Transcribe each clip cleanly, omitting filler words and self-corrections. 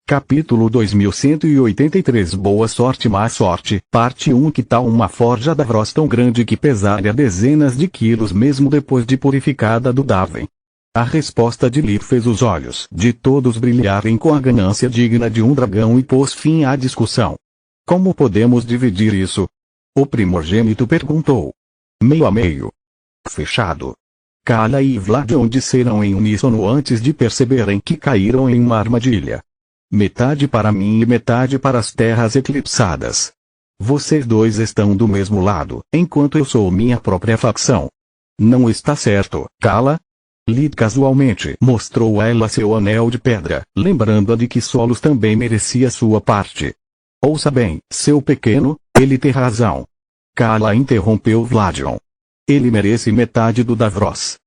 Capítulo 2183 Boa sorte má sorte, parte 1 Que tal uma forja Davros tão grande que pesaria dezenas de quilos mesmo depois de purificada do Daven? A resposta de Lir fez os olhos de todos brilharem com a ganância digna de um dragão e pôs fim à discussão. Como podemos dividir isso? O primogênito perguntou. Meio a meio. Fechado. Kala e Vladion disseram em uníssono antes de perceberem que caíram em uma armadilha. Metade para mim e metade para as terras eclipsadas. Vocês dois estão do mesmo lado, enquanto eu sou minha própria facção. Não está certo, Kala? Lid casualmente mostrou a ela seu anel de pedra, lembrando-a de que Solos também merecia sua parte. Ouça bem, seu pequeno, ele tem razão. Kala interrompeu Vladion. Ele merece metade do Davros.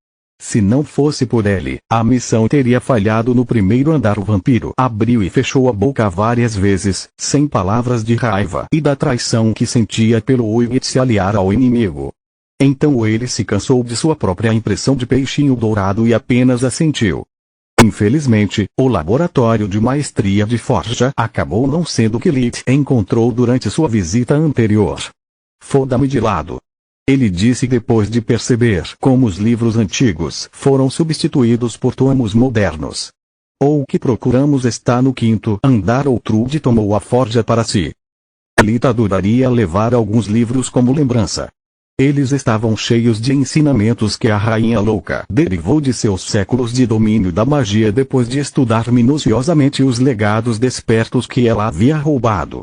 Se não fosse por ele, a missão teria falhado no primeiro andar. O vampiro abriu e fechou a boca várias vezes, sem palavras de raiva e da traição que sentia pelo Uygit se aliar ao inimigo. Então ele se cansou de sua própria impressão de peixinho dourado e apenas assentiu. Infelizmente, o laboratório de maestria de forja acabou não sendo o que Lit encontrou durante sua visita anterior. Foda-me de lado. Ele disse depois de perceber como os livros antigos foram substituídos por tomos modernos. Ou o que procuramos está no quinto andar ou Trude tomou a forja para si. Lit adoraria levar alguns livros como lembrança. Eles estavam cheios de ensinamentos que a Rainha Louca derivou de seus séculos de domínio da magia depois de estudar minuciosamente os legados despertos que ela havia roubado.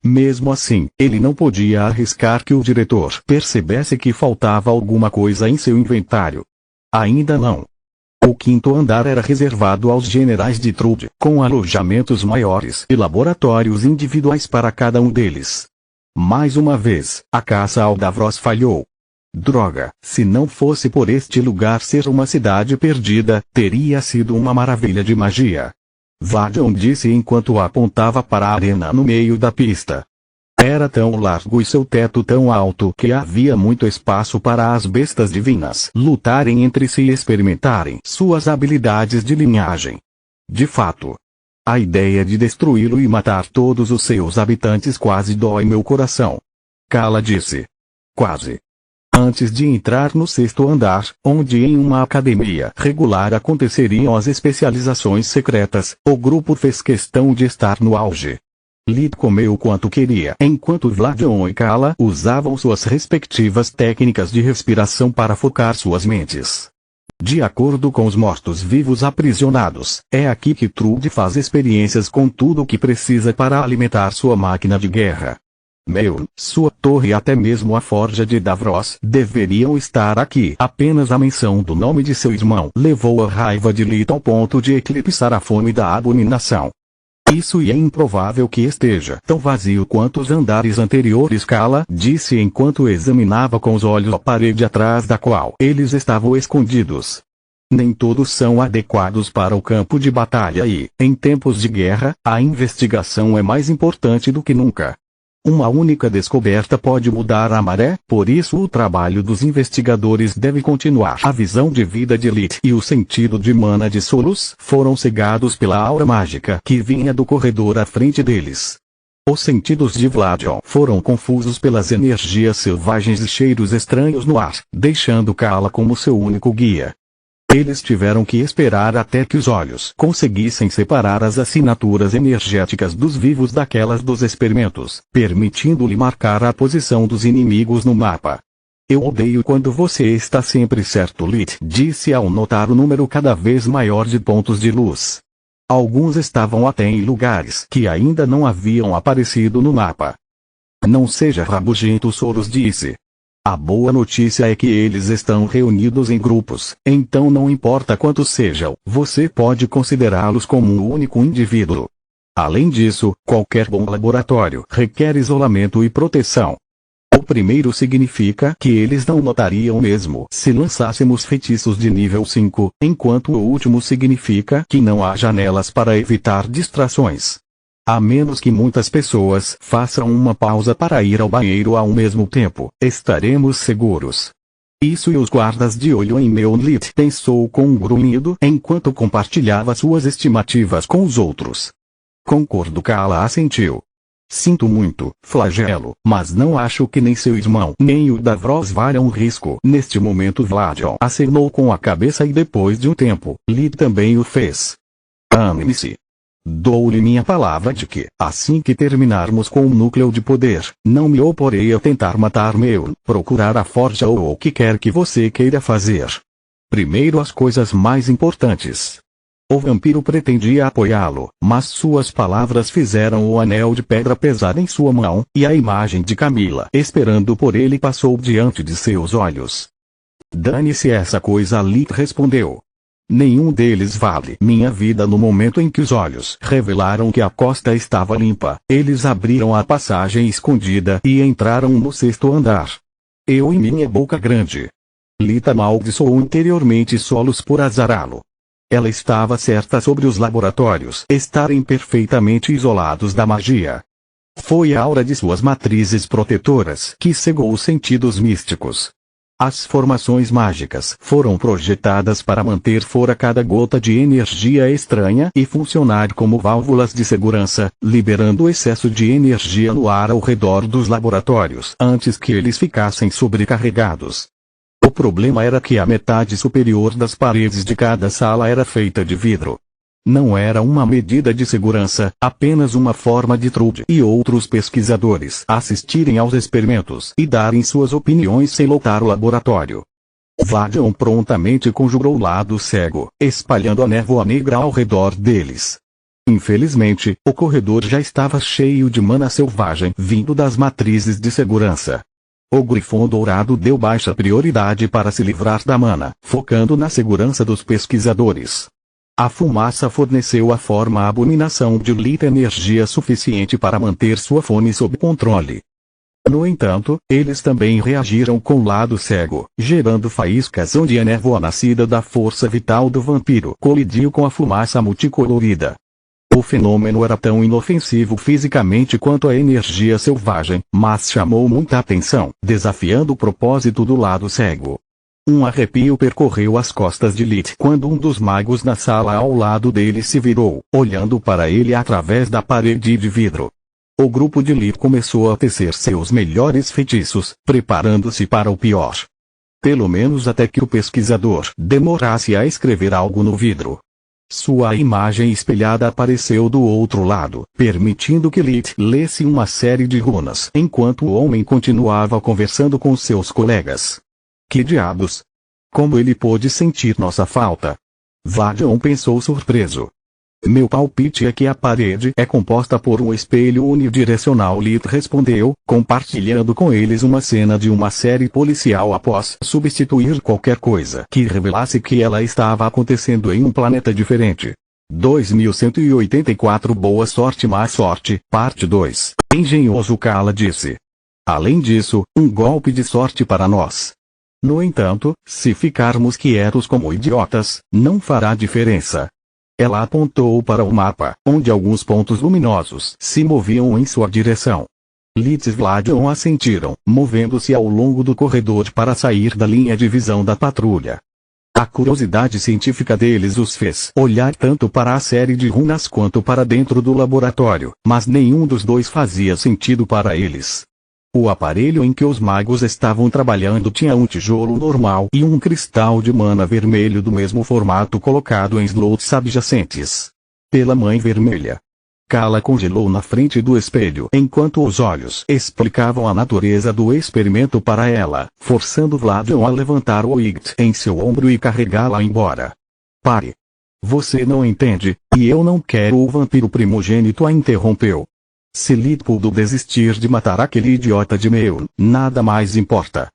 Mesmo assim, ele não podia arriscar que o diretor percebesse que faltava alguma coisa em seu inventário. Ainda não. O quinto andar era reservado aos generais de Trude, com alojamentos maiores e laboratórios individuais para cada um deles. Mais uma vez, a caça ao Davros falhou. Droga, se não fosse por este lugar ser uma cidade perdida, teria sido uma maravilha de magia. Vladion disse enquanto apontava para a arena no meio da pista. Era tão largo e seu teto tão alto que havia muito espaço para as bestas divinas lutarem entre si e experimentarem suas habilidades de linhagem. De fato, a ideia de destruí-lo e matar todos os seus habitantes quase dói meu coração. Kala disse. Quase. Antes de entrar no sexto andar, onde em uma academia regular aconteceriam as especializações secretas, o grupo fez questão de estar no auge. Lid comeu quanto queria, enquanto Vladion e Kala usavam suas respectivas técnicas de respiração para focar suas mentes. De acordo com os mortos-vivos aprisionados, é aqui que Trude faz experiências com tudo o que precisa para alimentar sua máquina de guerra. Sua torre e até mesmo a forja de Davros deveriam estar aqui. Apenas a menção do nome de seu irmão levou a raiva de Lit ao ponto de eclipsar a fome da abominação. Isso é improvável que esteja tão vazio quanto os andares anteriores, Kala disse enquanto examinava com os olhos a parede atrás da qual eles estavam escondidos. Nem todos são adequados para o campo de batalha e, em tempos de guerra, a investigação é mais importante do que nunca. Uma única descoberta pode mudar a maré, por isso o trabalho dos investigadores deve continuar. A visão de vida de Lit e o sentido de mana de Solos foram cegados pela aura mágica que vinha do corredor à frente deles. Os sentidos de Vladion foram confusos pelas energias selvagens e cheiros estranhos no ar, deixando Kala como seu único guia. Eles tiveram que esperar até que os olhos conseguissem separar as assinaturas energéticas dos vivos daquelas dos experimentos, permitindo-lhe marcar a posição dos inimigos no mapa. Eu odeio quando você está sempre certo, Lit disse ao notar o número cada vez maior de pontos de luz. Alguns estavam até em lugares que ainda não haviam aparecido no mapa. Não seja rabugento, Solos disse. A boa notícia é que eles estão reunidos em grupos, então não importa quantos sejam, você pode considerá-los como um único indivíduo. Além disso, qualquer bom laboratório requer isolamento e proteção. O primeiro significa que eles não notariam mesmo se lançássemos feitiços de nível 5, enquanto o último significa que não há janelas para evitar distrações. A menos que muitas pessoas façam uma pausa para ir ao banheiro ao mesmo tempo, estaremos seguros. Isso e os guardas de olho em meu Lit pensou com um grunhido enquanto compartilhava suas estimativas com os outros. Concordo, Kala assentiu. Sinto muito, Flagelo, mas não acho que nem seu irmão nem o Davros valham um risco. Neste momento Vladion acenou com a cabeça e depois de um tempo, Lid também o fez. Ame-se. Dou-lhe minha palavra de que, assim que terminarmos com o núcleo de poder, não me oporei a tentar matar meu, procurar a forja ou o que quer que você queira fazer. Primeiro as coisas mais importantes. O vampiro pretendia apoiá-lo, mas suas palavras fizeram o anel de pedra pesar em sua mão, e a imagem de Camila esperando por ele passou diante de seus olhos. Dane-se essa coisa, Lid respondeu. Nenhum deles vale minha vida. No momento em que os olhos revelaram que a costa estava limpa, eles abriram a passagem escondida e entraram no 6º andar. Eu e minha boca grande. Lita amaldiçoou interiormente Solos por azará-lo. Ela estava certa sobre os laboratórios estarem perfeitamente isolados da magia. Foi a aura de suas matrizes protetoras que cegou os sentidos místicos. As formações mágicas foram projetadas para manter fora cada gota de energia estranha e funcionar como válvulas de segurança, liberando o excesso de energia no ar ao redor dos laboratórios antes que eles ficassem sobrecarregados. O problema era que a metade superior das paredes de cada sala era feita de vidro. Não era uma medida de segurança, apenas uma forma de Trude e outros pesquisadores assistirem aos experimentos e darem suas opiniões sem lotar o laboratório. Vladion prontamente conjurou o lado cego, espalhando a névoa negra ao redor deles. Infelizmente, o corredor já estava cheio de mana selvagem vindo das matrizes de segurança. O Grifão Dourado deu baixa prioridade para se livrar da mana, focando na segurança dos pesquisadores. A fumaça forneceu à forma a abominação de Lita energia suficiente para manter sua fome sob controle. No entanto, eles também reagiram com o lado cego, gerando faíscas onde a névoa nascida da força vital do vampiro colidiu com a fumaça multicolorida. O fenômeno era tão inofensivo fisicamente quanto a energia selvagem, mas chamou muita atenção, desafiando o propósito do lado cego. Um arrepio percorreu as costas de Lit quando um dos magos na sala ao lado dele se virou, olhando para ele através da parede de vidro. O grupo de Lit começou a tecer seus melhores feitiços, preparando-se para o pior. Pelo menos até que o pesquisador demorasse a escrever algo no vidro. Sua imagem espelhada apareceu do outro lado, permitindo que Lit lesse uma série de runas enquanto o homem continuava conversando com seus colegas. Que diabos? Como ele pôde sentir nossa falta? Vladion pensou surpreso. Meu palpite é que a parede é composta por um espelho unidirecional. Lit respondeu, compartilhando com eles uma cena de uma série policial após substituir qualquer coisa que revelasse que ela estava acontecendo em um planeta diferente. 2184 Boa sorte, má sorte, parte 2. Engenhoso, Kala disse. Além disso, um golpe de sorte para nós. No entanto, se ficarmos quietos como idiotas, não fará diferença. Ela apontou para o mapa, onde alguns pontos luminosos se moviam em sua direção. Lit e Vladion assentiram, movendo-se ao longo do corredor para sair da linha de visão da patrulha. A curiosidade científica deles os fez olhar tanto para a série de runas quanto para dentro do laboratório, mas nenhum dos dois fazia sentido para eles. O aparelho em que os magos estavam trabalhando tinha um tijolo normal e um cristal de mana vermelho do mesmo formato colocado em slots adjacentes. Pela Mãe Vermelha. Kala congelou na frente do espelho enquanto os olhos explicavam a natureza do experimento para ela, forçando Vladion a levantar o Igt em seu ombro e carregá-la embora. Pare. Você não entende, e eu não quero. O vampiro primogênito a interrompeu. Se Lit pudo desistir de matar aquele idiota de meu, nada mais importa.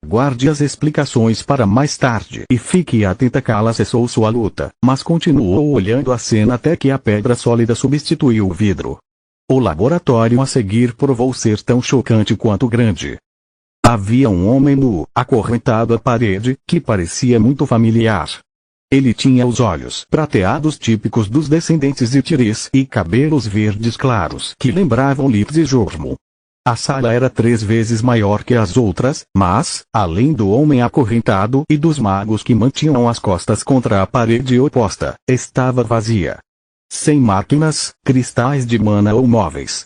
Guarde as explicações para mais tarde e fique atenta. Kala cessou sua luta, mas continuou olhando a cena até que a pedra sólida substituiu o vidro. O laboratório a seguir provou ser tão chocante quanto grande. Havia um homem nu, acorrentado à parede, que parecia muito familiar. Ele tinha os olhos prateados típicos dos descendentes de Tiris e cabelos verdes claros que lembravam Lit e Jormo. A sala era 3 vezes maior que as outras, mas, além do homem acorrentado e dos magos que mantinham as costas contra a parede oposta, estava vazia. sem máquinas, cristais de mana ou móveis.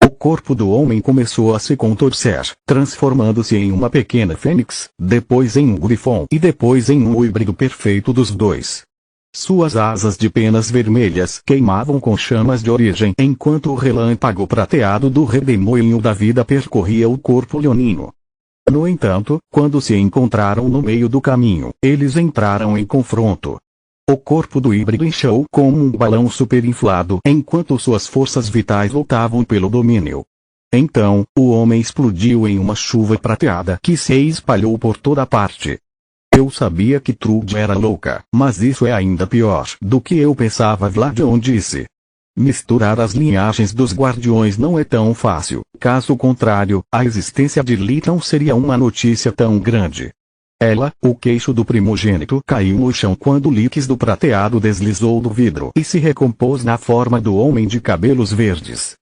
O corpo do homem começou a se contorcer, transformando-se em uma pequena fênix, depois em um grifão e depois em um híbrido perfeito dos dois. Suas asas de penas vermelhas queimavam com chamas de origem enquanto o relâmpago prateado do redemoinho da vida percorria o corpo leonino. No entanto, quando se encontraram no meio do caminho, eles entraram em confronto. O corpo do híbrido inchou como um balão superinflado enquanto suas forças vitais lutavam pelo domínio. Então, o homem explodiu em uma chuva prateada que se espalhou por toda parte. Eu sabia que Trude era louca, mas isso é ainda pior do que eu pensava, Vladion disse. Misturar as linhagens dos guardiões não é tão fácil, caso contrário, a existência de Lit não seria uma notícia tão grande. O queixo do primogênito caiu no chão quando o líquis do prateado deslizou do vidro e se recompôs na forma do homem de cabelos verdes.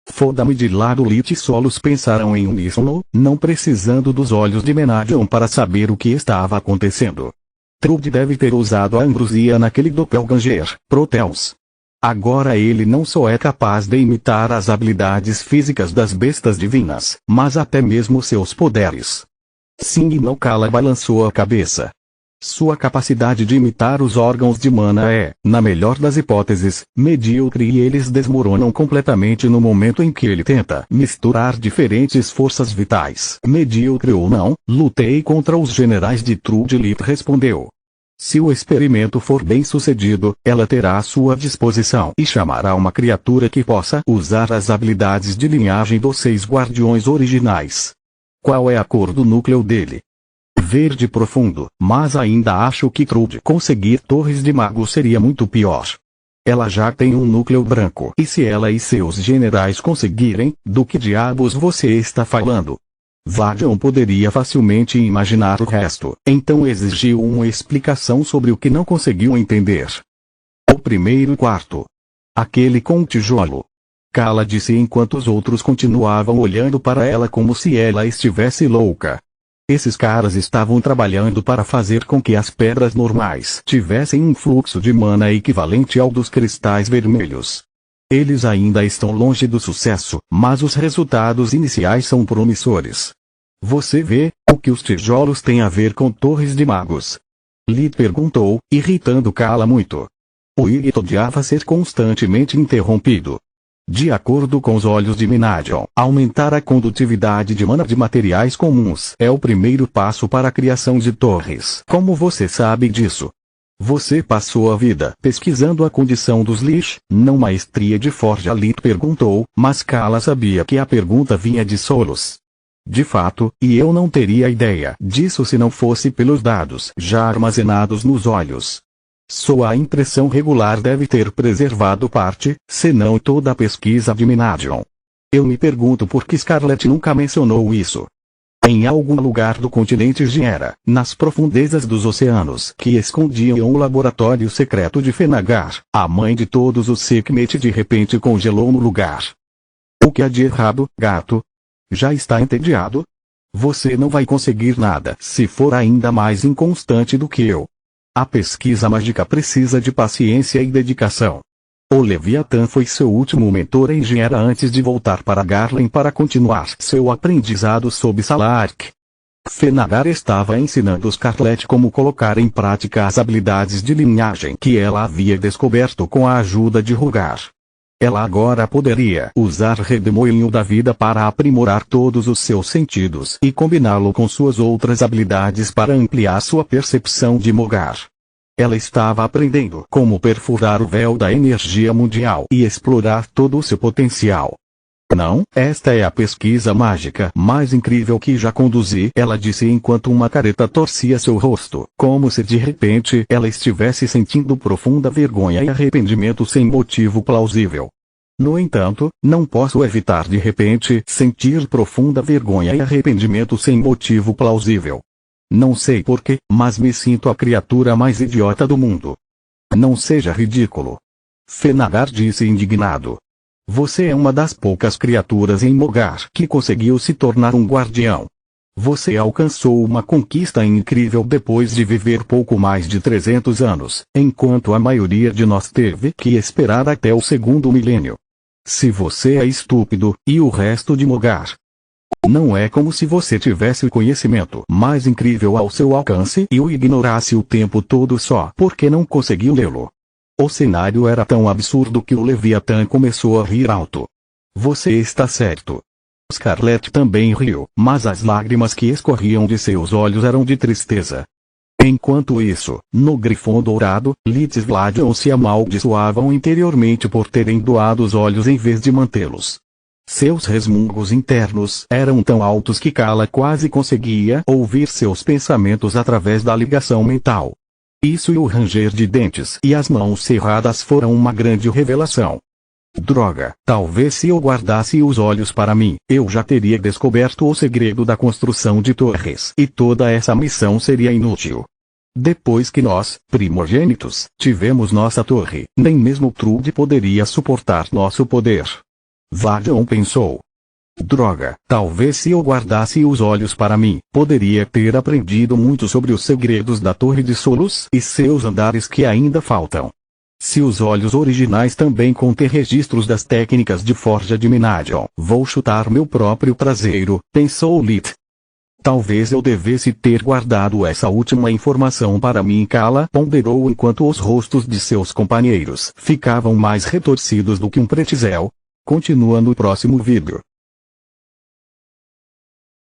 Foda-me de lado, Lit e Solos pensaram em uníssono, não precisando dos olhos de Menadion para saber o que estava acontecendo. Trude deve ter usado a ambrosia naquele doppelganger, Proteus. Agora ele não só é capaz de imitar as habilidades físicas das bestas divinas, mas até mesmo seus poderes. Sing no Kala balançou a cabeça. Sua capacidade de imitar os órgãos de mana é, na melhor das hipóteses, medíocre e eles desmoronam completamente no momento em que ele tenta misturar diferentes forças vitais. Medíocre ou não, lutei contra os generais de Trude, Lit respondeu. Se o experimento for bem sucedido, ela terá à sua disposição e chamará uma criatura que possa usar as habilidades de linhagem dos 6 guardiões originais. Qual é a cor do núcleo dele? Verde profundo, mas ainda acho que Trude conseguir Torres de Mago seria muito pior. Ela já tem um núcleo branco e se ela e seus generais conseguirem, do que diabos você está falando? Vladion poderia facilmente imaginar o resto, então exigiu uma explicação sobre o que não conseguiu entender. O primeiro quarto. Aquele com o tijolo. Kala disse enquanto os outros continuavam olhando para ela como se ela estivesse louca. Esses caras estavam trabalhando para fazer com que as pedras normais tivessem um fluxo de mana equivalente ao dos cristais vermelhos. Eles ainda estão longe do sucesso, mas os resultados iniciais são promissores. Você vê, o que os tijolos têm a ver com torres de magos? Lit perguntou, irritando Kala muito. O Ygit odiava ser constantemente interrompido. De acordo com os olhos de Menadion, aumentar a condutividade de mana de materiais comuns é o primeiro passo para a criação de torres. Como você sabe disso? Você passou a vida pesquisando a condição dos Lich, não maestria de forja, Lit perguntou, mas Kala sabia que a pergunta vinha de Solos. De fato, e eu não teria ideia disso se não fosse pelos dados já armazenados nos olhos. Sua impressão regular deve ter preservado parte, se não toda a pesquisa de Menadion. Eu me pergunto por que Scarlet nunca mencionou isso. Em algum lugar do continente Giera, nas profundezas dos oceanos que escondiam o laboratório secreto de Fenagar, a mãe de todos os Sekhmet de repente congelou no lugar. O que há de errado, gato? Já está entediado? Você não vai conseguir nada se for ainda mais inconstante do que eu. A pesquisa mágica precisa de paciência e dedicação. O Leviatã foi seu último mentor em Giera antes de voltar para Garland para continuar seu aprendizado sob Salark. Fenagar estava ensinando Scarlet como colocar em prática as habilidades de linhagem que ela havia descoberto com a ajuda de Rugar. Ela agora poderia usar Redemoinho da Vida para aprimorar todos os seus sentidos e combiná-lo com suas outras habilidades para ampliar sua percepção de Mogar. Ela estava aprendendo como perfurar o véu da energia mundial e explorar todo o seu potencial. Não, esta é a pesquisa mágica mais incrível que já conduzi, ela disse enquanto uma careta torcia seu rosto, como se de repente ela estivesse sentindo profunda vergonha e arrependimento sem motivo plausível. No entanto, não posso evitar de repente sentir profunda vergonha e arrependimento sem motivo plausível. Não sei porquê, mas me sinto a criatura mais idiota do mundo. Não seja ridículo. Fenagar disse indignado. Você é uma das poucas criaturas em Mogar que conseguiu se tornar um guardião. Você alcançou uma conquista incrível depois de viver pouco mais de 300 anos, enquanto a maioria de nós teve que esperar até o segundo milênio. Se você é estúpido, e o resto de Mogar? Não é como se você tivesse o conhecimento mais incrível ao seu alcance e o ignorasse o tempo todo só porque não conseguiu lê-lo. O cenário era tão absurdo que o Leviatã começou a rir alto. Você está certo. Scarlet também riu, mas as lágrimas que escorriam de seus olhos eram de tristeza. Enquanto isso, no Grifão Dourado, Litz e Vladion se amaldiçoavam interiormente por terem doado os olhos em vez de mantê-los. Seus resmungos internos eram tão altos que Kala quase conseguia ouvir seus pensamentos através da ligação mental. Isso e o ranger de dentes e as mãos cerradas foram uma grande revelação. Droga, talvez se eu guardasse os olhos para mim, eu já teria descoberto o segredo da construção de torres e toda essa missão seria inútil. Depois que nós, primogênitos, tivemos nossa torre, nem mesmo Trude poderia suportar nosso poder. Vladion pensou. Droga, talvez se eu guardasse os olhos para mim, poderia ter aprendido muito sobre os segredos da Torre de Solos e seus andares que ainda faltam. Se os olhos originais também contêm registros das técnicas de forja de Minadion, vou chutar meu próprio traseiro, pensou Lit. Talvez eu devesse ter guardado essa última informação para mim, Kala ponderou enquanto os rostos de seus companheiros ficavam mais retorcidos do que um pretzel. Continua no próximo vídeo.